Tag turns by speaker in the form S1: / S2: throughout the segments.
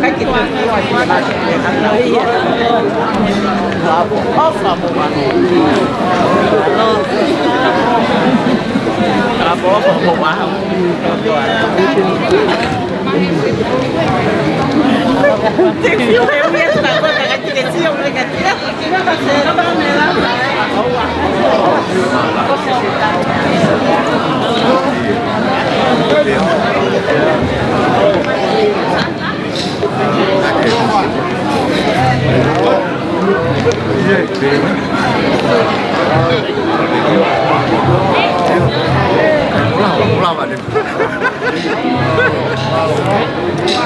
S1: Cách kịp được cái loại thì là để ăn lấy và một bạn là bố một bạn Chị siêu em biết là con cái chị siêu này cái tiếc chị nó bác sĩ nó bao này lắm
S2: 올라와 돼.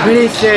S2: 피니시.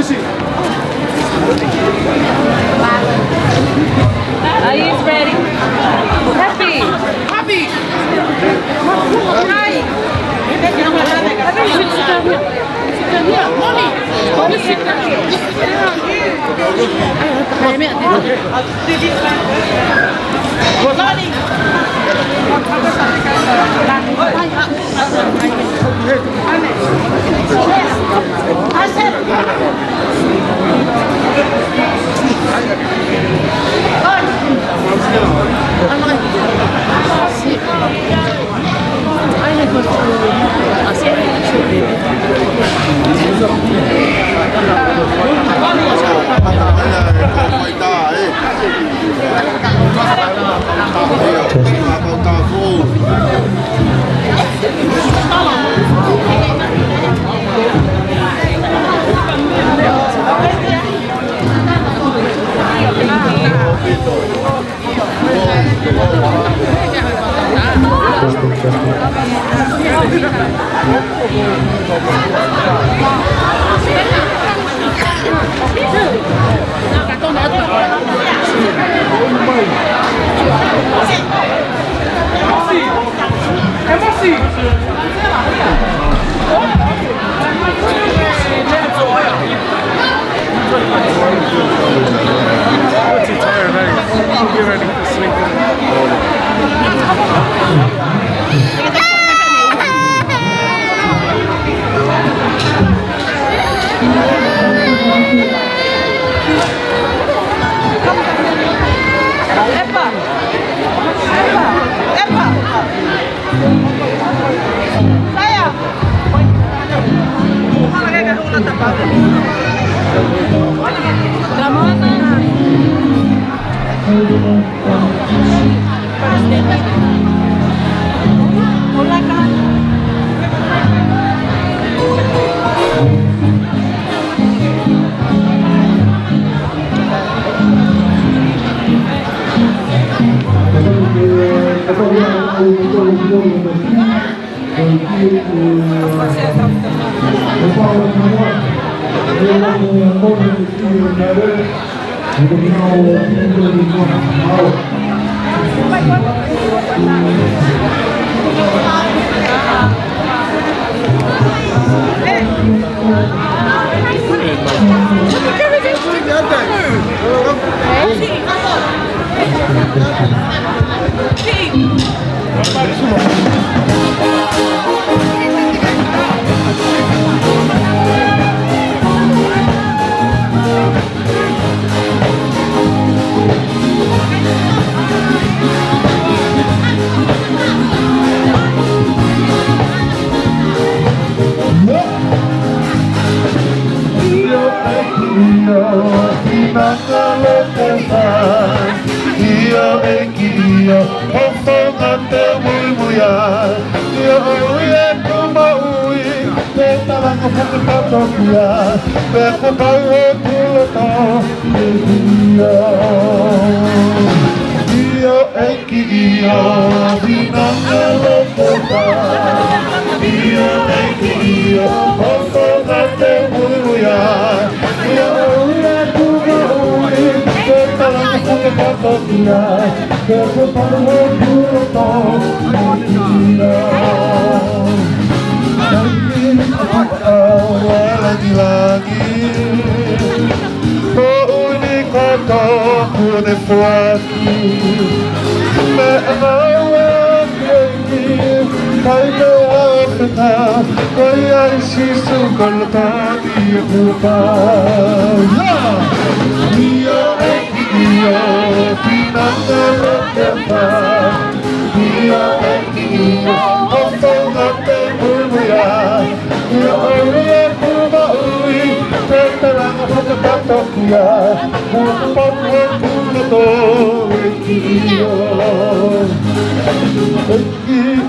S1: Are you ready? Happy. Happy. Hi. Happy, you should sit down here. Sit down here. Mommy. Mommy, sit down here.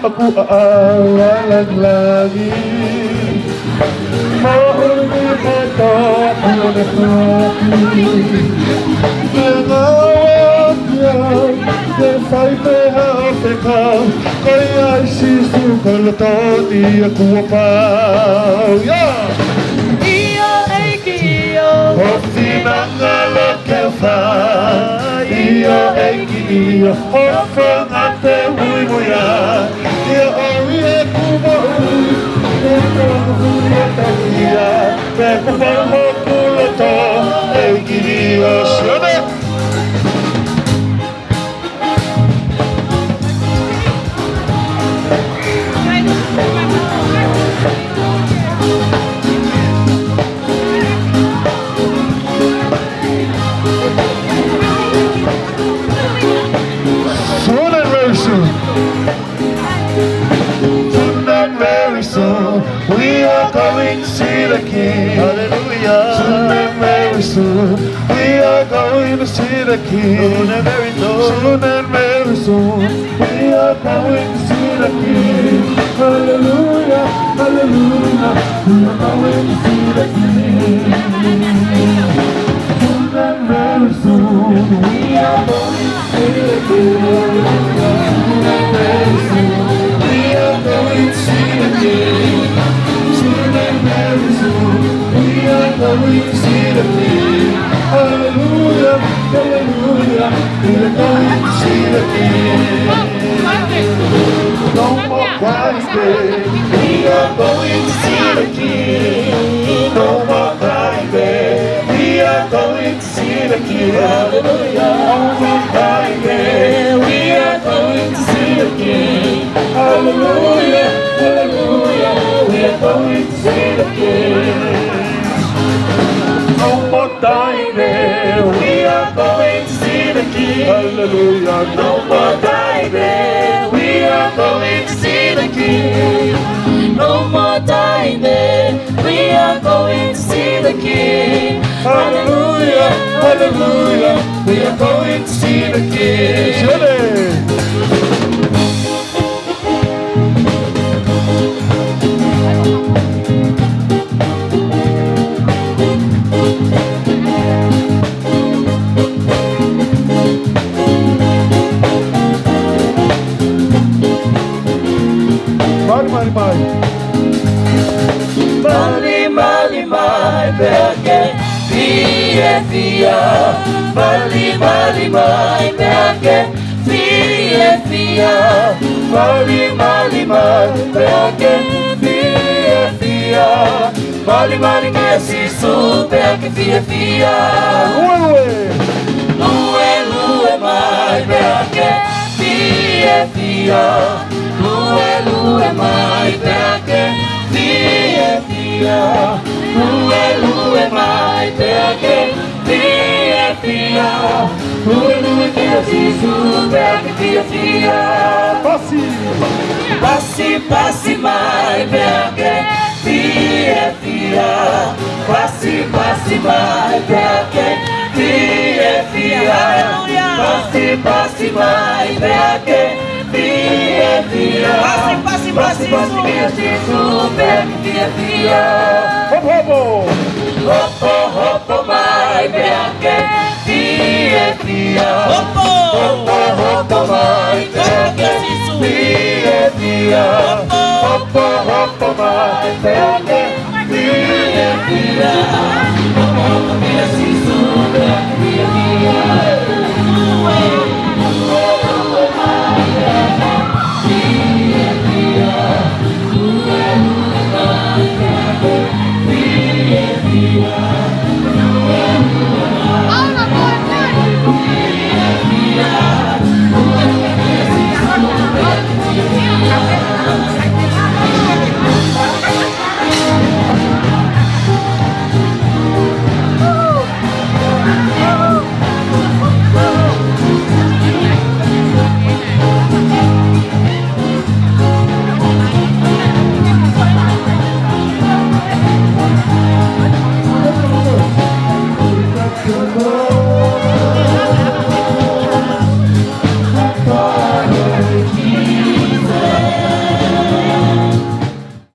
S2: Aku awalan lagi Mauni kata pada hati Mengawat yang Desai PHPK Kaya sisu kalau tadi aku apa Ya Iyo Eiki Iyo ia Hofangate uimuia Ia oie kumau Ia kukuia takia Me kumaho kuloto E giri o shione We are going to see the King. Hallelujah. Soon and very soon. We are going to see the King. Soon and very soon. Soon and very soon. We are going to see the King. Hallelujah. Hallelujah. We are going to see the King. Soon and very soon. We are going to see the King. Soon and very soon. We are going to see the King. Soon and very soon, we are going to see the King. Hallelujah, hallelujah, we are going to see the King. No more crying, babe. We are going to see the King. No more crying, babe. We are going to see the King. Hallelujah, no more crying, babe. We are going to see the King. Hallelujah, hallelujah, we are going to see the King. No more dying there, we are going to see the King. Hallelujah, no more dying there, we are going to see the King.
S3: No more dying there, we are going to see the King.
S2: Hallelujah, hallelujah, we are going to see the King. Surely.
S3: Mali, mali, mai, perché fie, fia. Mali, mali, mai, perché fie, fia. Mali, mali, mai, perché fie, fia. Mali, mali, che si su, perché fie, fia. Lue, mai, perché fie, fia. Lue, mai, perché fie, fia. Lue, mai, perché fie, fia. Lue, che si su, perché fie, fia. Passi, mai, perché fie, fia. Passi, mai, perché fie, fia. Passi, mai, perché fie, fia. Passi, che si su, perché fie, fia. Hoppo, mai, perché fie, fia. Hoppo, mai, perché si su, fie, fia. Hoppo, mai, perché fie, fia.